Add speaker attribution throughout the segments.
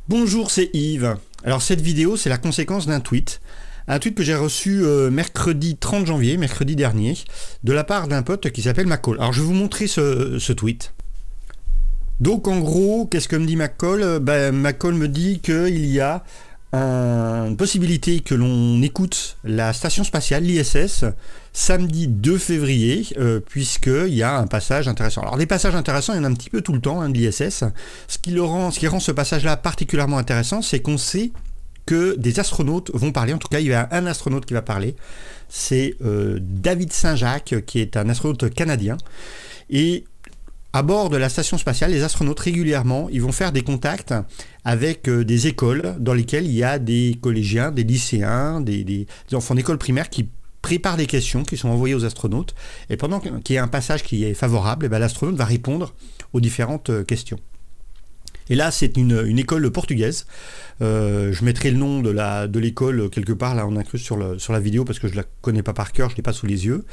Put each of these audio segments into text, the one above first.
Speaker 1: Bonjour, c'est Yves. Alors cette vidéo, c'est la conséquence d'un tweet. Un tweet que j'ai reçu mercredi 30 janvier, mercredi dernier, de la part d'un pote qui s'appelle McCall. Alors je vais vous montrer ce tweet. Donc en gros, qu'est-ce que me dit McCall? McCall me dit qu'il y a une possibilité que l'on écoute la station spatiale, l'ISS, samedi 2 février, puisqu'il y a un passage intéressant. Alors des passages intéressants, il y en a un petit peu tout le temps, de l'ISS. Ce qui rend ce passage-là particulièrement intéressant, c'est qu'on sait que des astronautes vont parler. En tout cas, il y a un astronaute qui va parler. C'est David Saint-Jacques, qui est un astronaute canadien. Et à bord de la station spatiale, les astronautes régulièrement, ils vont faire des contacts avec des écoles dans lesquelles il y a des collégiens, des lycéens, des enfants d'école primaire qui préparent des questions qui sont envoyées aux astronautes. Et pendant qu'il y a un passage qui est favorable, l'astronaute va répondre aux différentes questions. Et là, c'est une école portugaise. Je mettrai le nom de l'école quelque part là en incruste sur la vidéo parce que je ne la connais pas par cœur, je ne l'ai pas sous les yeux.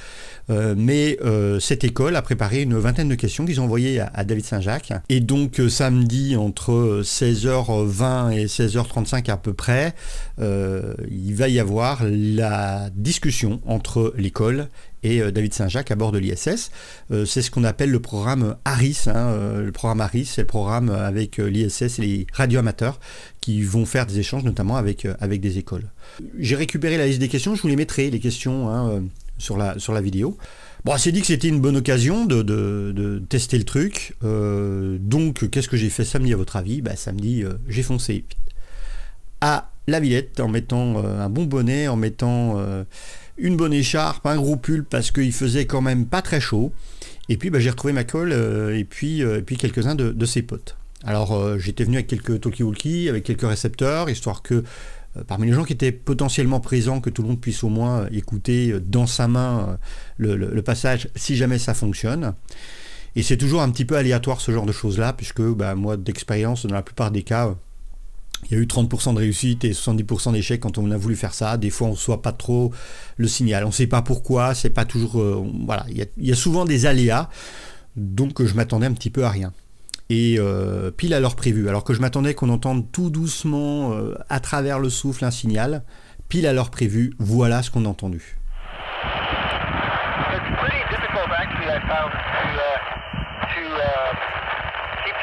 Speaker 1: Mais cette école a préparé une vingtaine de questions qu'ils ont envoyées à David Saint-Jacques. Et donc samedi entre 16h20 et 16h35 à peu près, il va y avoir la discussion entre l'école et David Saint-Jacques à bord de l'ISS. C'est ce qu'on appelle le programme ARIS. Le programme ARIS, c'est le programme avec l'ISS et les radioamateurs qui vont faire des échanges notamment avec des écoles. J'ai récupéré la liste des questions, je vous les mettrai, les questions sur la vidéo. Bon, c'est dit que c'était une bonne occasion de tester le truc. Donc, qu'est-ce que j'ai fait samedi à votre avis? Samedi, j'ai foncé à la Villette en mettant un bon bonnet, en mettant une bonne écharpe, un gros pull parce qu'il faisait quand même pas très chaud. Et puis j'ai retrouvé McCall et puis quelques-uns de ses potes. Alors j'étais venu avec quelques talkie-walkie, avec quelques récepteurs, histoire que parmi les gens qui étaient potentiellement présents, que tout le monde puisse au moins écouter dans sa main le passage si jamais ça fonctionne. Et c'est toujours un petit peu aléatoire ce genre de choses-là, puisque moi d'expérience, dans la plupart des cas, il y a eu 30% de réussite et 70% d'échecs quand on a voulu faire ça. Des fois, on ne reçoit pas trop le signal. On ne sait pas pourquoi, c'est pas toujours... voilà, il y a souvent des aléas, donc je m'attendais un petit peu à rien. Et pile à l'heure prévue, alors que je m'attendais qu'on entende tout doucement, à travers le souffle, un signal, pile à l'heure prévue, voilà ce qu'on a entendu.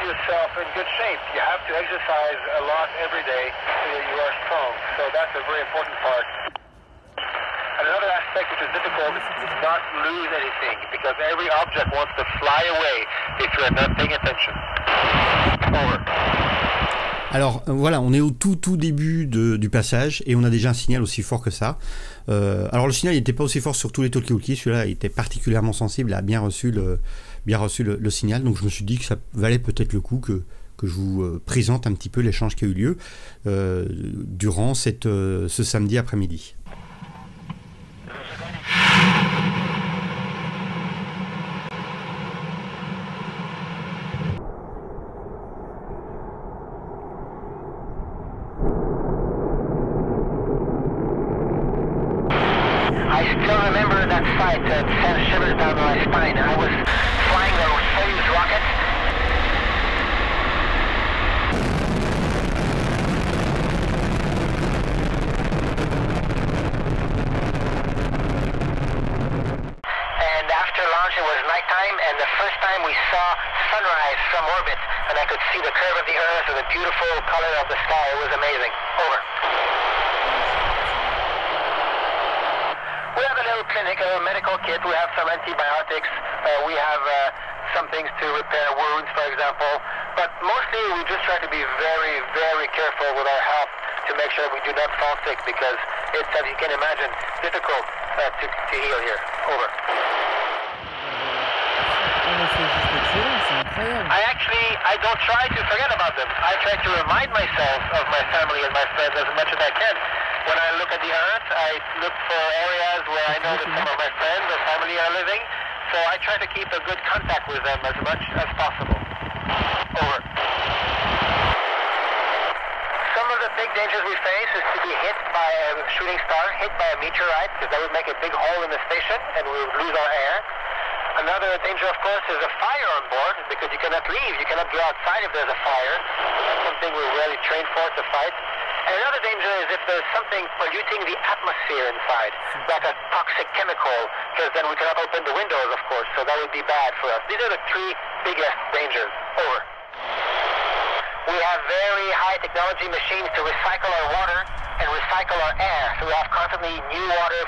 Speaker 2: Yourself in good shape. You have to exercise a lot every day so that you are strong. So that's a very important part. And another aspect which is difficult is not lose anything because every object wants to fly away if you're not paying attention. Over.
Speaker 1: Alors voilà, on est au tout début du passage et on a déjà un signal aussi fort que ça. Alors le signal n'était pas aussi fort sur tous les talkie-walkie, celui-là était particulièrement sensible, a bien reçu le signal, donc je me suis dit que ça valait peut-être le coup que je vous présente un petit peu l'échange qui a eu lieu durant ce samedi après-midi.
Speaker 2: I still remember that sight that sent shivers down my spine. I was flying the Soyuz rocket. And after launch it was nighttime, and the first time we saw sunrise from orbit, and I could see the curve of the Earth and the beautiful color of the sky. It was amazing. Over. We have a little clinic, a little medical kit. We have some antibiotics. We have some things to repair wounds, for example. But mostly we just try to be very, very careful with our health to make sure we do not fall sick because it's, as you can imagine, difficult to heal here. Over. I don't try to forget about them. I try to remind myself of my family and my friends as much as I can. When I look at the Earth, I look for areas where I know that some of my friends or family are living. So I try to keep a good contact with them as much as possible. Over. Some of the big dangers we face is to be hit by a shooting star, hit by a meteorite, because that would make a big hole in the station and we would lose our air. Another danger, of course, is a fire on board, because you cannot leave. You cannot go outside if there's a fire. Some something we're really trained for to fight. And another danger is if there's something polluting the atmosphere inside, like a toxic chemical, because then we cannot open the windows, of course, so that would be bad for us. These are the three biggest dangers. Over. We have very high technology machines to recycle our water and recycle our air. So we have constantly new water,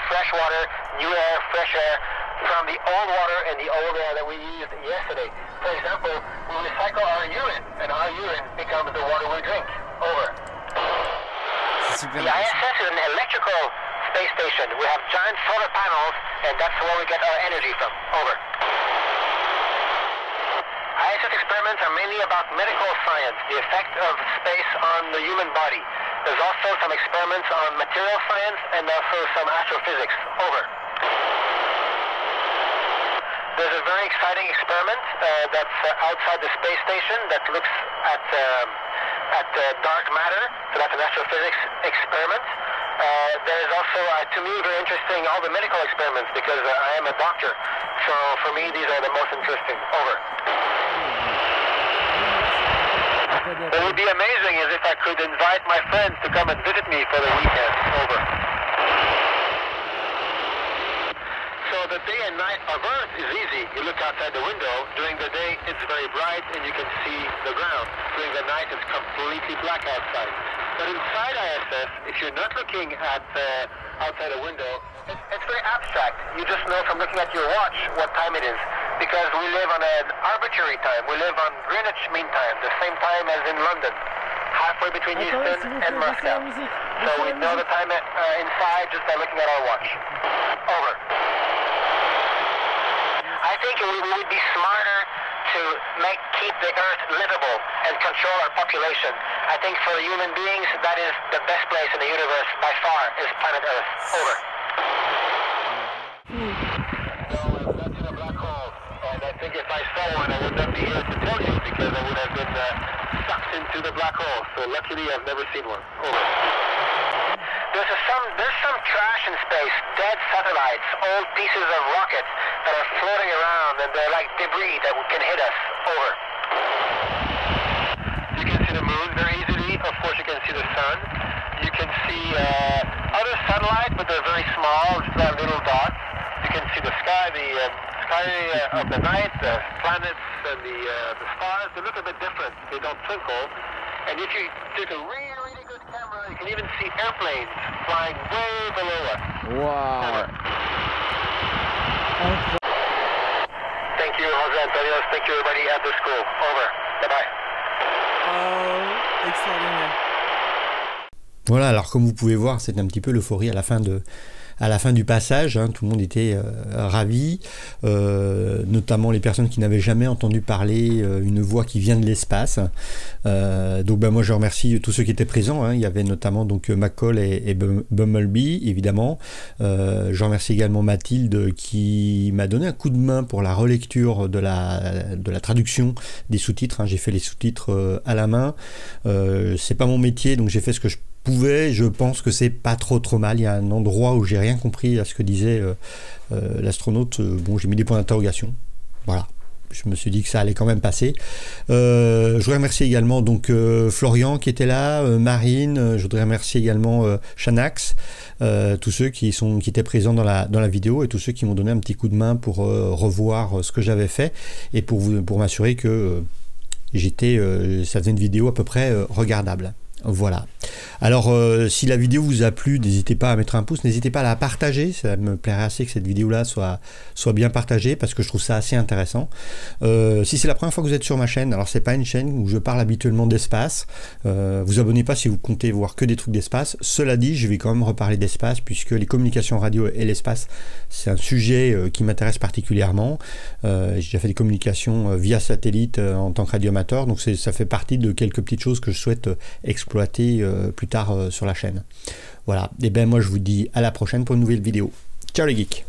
Speaker 2: new air, fresh air from the old water and the old air that we used yesterday. For example, we recycle our urine, and our urine becomes the water we drink. Over. The ISS is an electrical space station. We have giant solar panels, and that's where we get our energy from. Over. ISS experiments are mainly about medical science, the effect of space on the human body. There's also some experiments on material science and also some astrophysics. Over. There's a very exciting experiment that's outside the space station that looks at dark matter. So that's an astrophysics experiment. There is also, to me, very interesting, all the medical experiments because I am a doctor. So for me, these are the most interesting. Over. What would be amazing is if I could invite my friends to come and visit me for the weekend. Over. So the day and night of Earth is easy. You look outside the window. During the day, it's very bright and you can see the ground. During the night, it's completely black outside. But inside ISS, if you're not looking at outside a window, it's very abstract. You just know from looking at your watch what time it is. Because we live on an arbitrary time. We live on Greenwich Mean Time, the same time as in London, halfway between Houston and Moscow. So we know the time inside just by looking at our watch. Over. I think we would be smarter to keep the Earth livable and control our population. I think for human beings, that is the best place in the universe by far, is planet Earth. Over. I think if I saw one, I would not be here to tell you because I would have been sucked into the black hole. So luckily, I've never seen one. Over. There's some trash in space, dead satellites, old pieces of rockets that are floating around, and they're like debris that can hit us. Over. You can see the moon very easily. Of course, you can see the sun. You can see other satellites, but they're very small, just like little dots. You can see the sky, of the night, the planets and the stars. They look a bit different. They don't twinkle. And if you take a really, really good camera, you can even see airplanes flying way below us.
Speaker 3: Wow.
Speaker 2: Thank you, Jose Antonio. Thank you, everybody at the school. Over. Bye-bye.
Speaker 3: Extraordinaire.
Speaker 1: Voilà, alors comme vous pouvez voir, c'est un petit peu l'euphorie à la fin du passage, hein, tout le monde était ravi, notamment les personnes qui n'avaient jamais entendu parler une voix qui vient de l'espace. Donc moi je remercie tous ceux qui étaient présents, hein. Il y avait notamment donc McCall et Bumblebee évidemment. Je remercie également Mathilde qui m'a donné un coup de main pour la relecture de la traduction des sous-titres, hein. J'ai fait les sous-titres à la main. C'est pas mon métier, donc j'ai fait ce que je pouvais. Je pense que c'est pas trop mal. Il y a un endroit où j'ai rien compris à ce que disait l'astronaute. Bon, j'ai mis des points d'interrogation. Voilà. Je me suis dit que ça allait quand même passer. Je voudrais remercier également donc Florian qui était là, Marine. Je voudrais remercier également Shanax, tous ceux qui étaient présents dans la vidéo et tous ceux qui m'ont donné un petit coup de main pour revoir ce que j'avais fait et pour m'assurer que ça faisait une vidéo à peu près regardable. Voilà. Alors si la vidéo vous a plu, n'hésitez pas à mettre un pouce, n'hésitez pas à la partager, ça me plairait assez que cette vidéo là soit bien partagée parce que je trouve ça assez intéressant. Si c'est la première fois que vous êtes sur ma chaîne, alors c'est pas une chaîne où je parle habituellement d'espace, vous abonnez pas si vous comptez voir que des trucs d'espace. Cela dit, je vais quand même reparler d'espace puisque les communications radio et l'espace c'est un sujet qui m'intéresse particulièrement. J'ai déjà fait des communications via satellite en tant que radioamateur, donc ça fait partie de quelques petites choses que je souhaite exploiter plus tard sur la chaîne. Voilà, et bien moi je vous dis à la prochaine pour une nouvelle vidéo. Ciao les geeks.